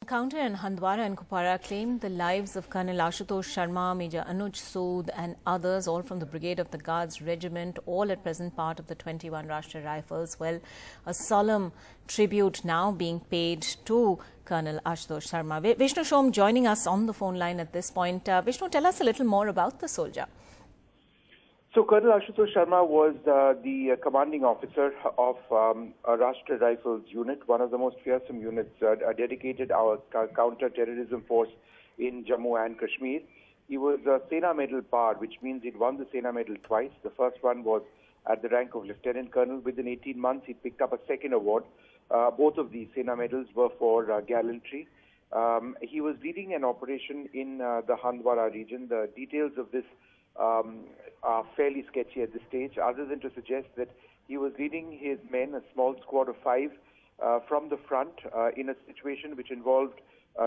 encounter in Handwara and Kupara claimed the lives of Colonel Ashutosh Sharma, Major Anuj Sood and others, all from the Brigade of the Guards Regiment, all at present part of the 21 Rashtriya Rifles. Well, a solemn tribute now being paid to Colonel Ashutosh Sharma. Vishnu Shom joining us on the phone line at this point. Vishnu, tell us a little more about the soldier. So Colonel Ashutosh Sharma was the commanding officer of a Rashtriya Rifles unit, one of the most fearsome units dedicated our counter-terrorism force in Jammu and Kashmir. He was a Sena Medal Par, which means he'd won the Sena Medal twice. The first one was at the rank of Lieutenant Colonel. Within 18 months, he picked up a second award. Both of these Sena medals were for gallantry. He was leading an operation in the Handwara region. The details of this are fairly sketchy at this stage, other than to suggest that he was leading his men, a small squad of 5, from the front in a situation which involved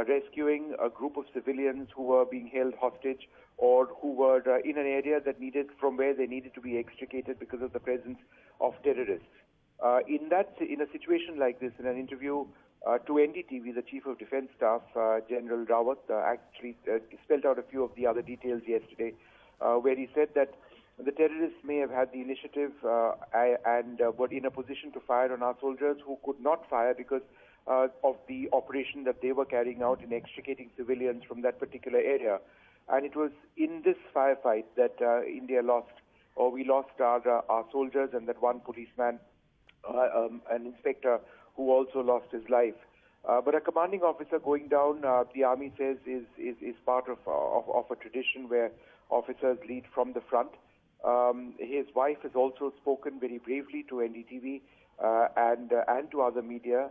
rescuing a group of civilians who were being held hostage or who were in an area from where they needed to be extricated because of the presence of terrorists. In a situation like this, in an interview to NDTV, the Chief of Defence Staff, General Rawat, actually spelled out a few of the other details yesterday, where he said that the terrorists may have had the initiative and were in a position to fire on our soldiers who could not fire because of the operation that they were carrying out in extricating civilians from that particular area. And it was in this firefight that we lost our soldiers and that one policeman, an inspector, who also lost his life. But a commanding officer going down, the army says, is part of a tradition where officers lead from the front. His wife has also spoken very bravely to NDTV and to other media.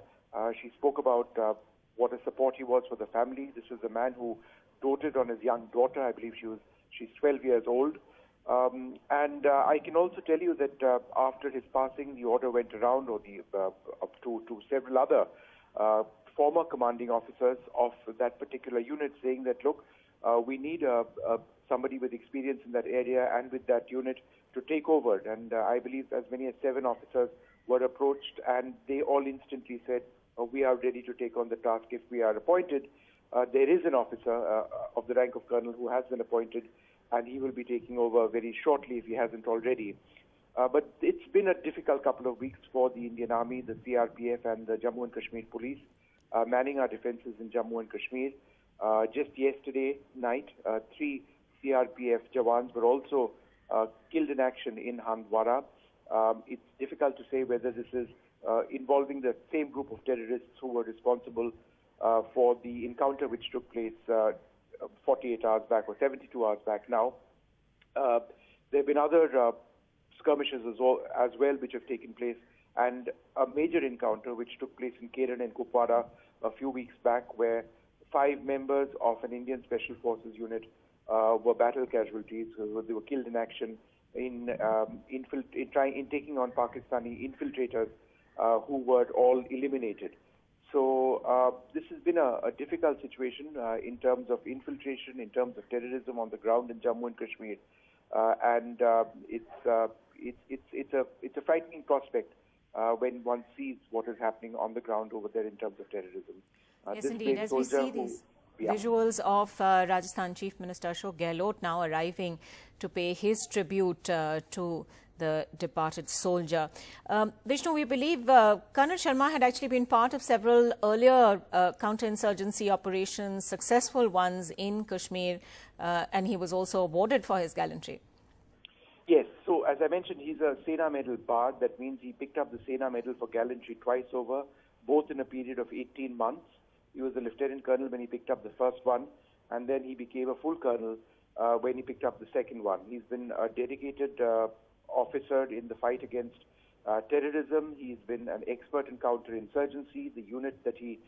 She spoke about what a support he was for the family. This was a man who doted on his young daughter. I believe she's 12 years old. And I can also tell you that after his passing, the order went around, up to several other former commanding officers of that particular unit, saying that, look, we need somebody with experience in that area and with that unit to take over. And I believe as many as 7 officers were approached, and they all instantly said, we are ready to take on the task if we are appointed. There is an officer of the rank of colonel who has been appointed, and he will be taking over very shortly if he hasn't already. But it's been a difficult couple of weeks for the Indian Army, the CRPF and the Jammu and Kashmir Police, manning our defences in Jammu and Kashmir. Just yesterday night, 3 CRPF Jawans were also killed in action in Handwara. It's difficult to say whether this is involving the same group of terrorists who were responsible for the encounter which took place 48 hours back or 72 hours back now. There have been other skirmishes as well which have taken place, and a major encounter which took place in Kerala and Kupara a few weeks back, where 5 members of an Indian Special Forces unit were battle casualties. They were killed in action in taking on Pakistani infiltrators who were all eliminated. So this has been a difficult situation in terms of infiltration, in terms of terrorism on the ground in Jammu and Kashmir, and it's a frightening prospect when one sees what is happening on the ground over there in terms of terrorism. Yes, indeed. As we see these visuals of Rajasthan Chief Minister Ashok Gehlot now arriving to pay his tribute to the departed soldier. Vishnu, we believe Colonel Sharma had actually been part of several earlier counterinsurgency operations, successful ones in Kashmir, and he was also awarded for his gallantry. Yes, so as I mentioned, he's a Sena Medal Par. That means he picked up the Sena Medal for gallantry twice over, both in a period of 18 months. He was a lieutenant colonel when he picked up the first one, and then he became a full colonel when he picked up the second one. He's been a dedicated officer in the fight against terrorism. He's been an expert in counterinsurgency. The unit that he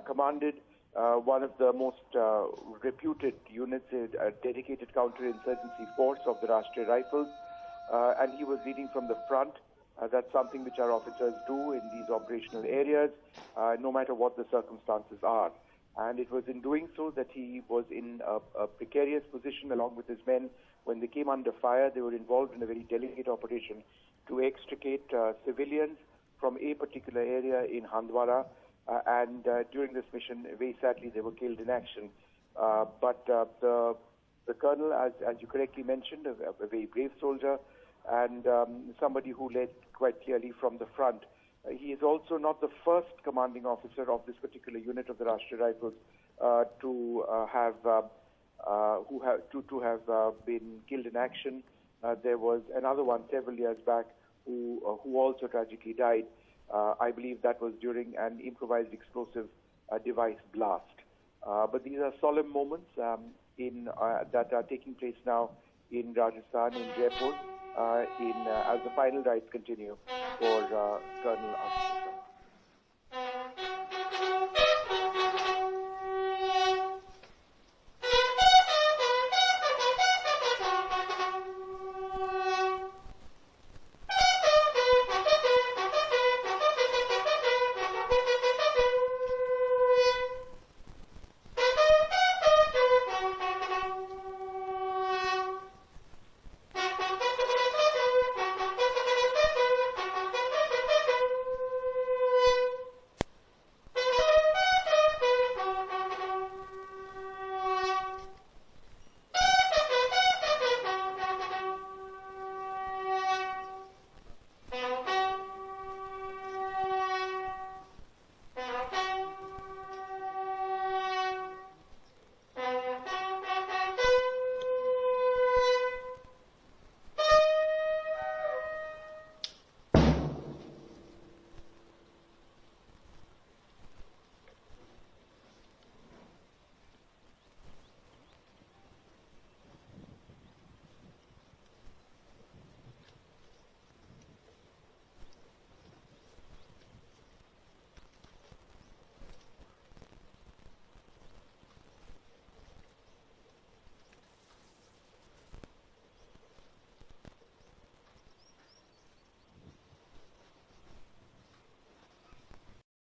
commanded, one of the most reputed units, a dedicated counterinsurgency force of the Rashtriya Rifles, and he was leading from the front. That's something which our officers do in these operational areas, no matter what the circumstances are. And it was in doing so that he was in a precarious position along with his men. When they came under fire, they were involved in a very delicate operation to extricate civilians from a particular area in Handwara. and during this mission, very sadly, they were killed in action. But the colonel, as you correctly mentioned, a very brave soldier, and somebody who led quite clearly from the front. He is also not the first commanding officer of this particular unit of the Rashtriya Rifles to have been killed in action. There was another one several years back who also tragically died. I believe that was during an improvised explosive device blast. But these are solemn moments that are taking place now in Rajasthan, in Jaipur, as the final rites continue for Colonel Ashutosh Sharma.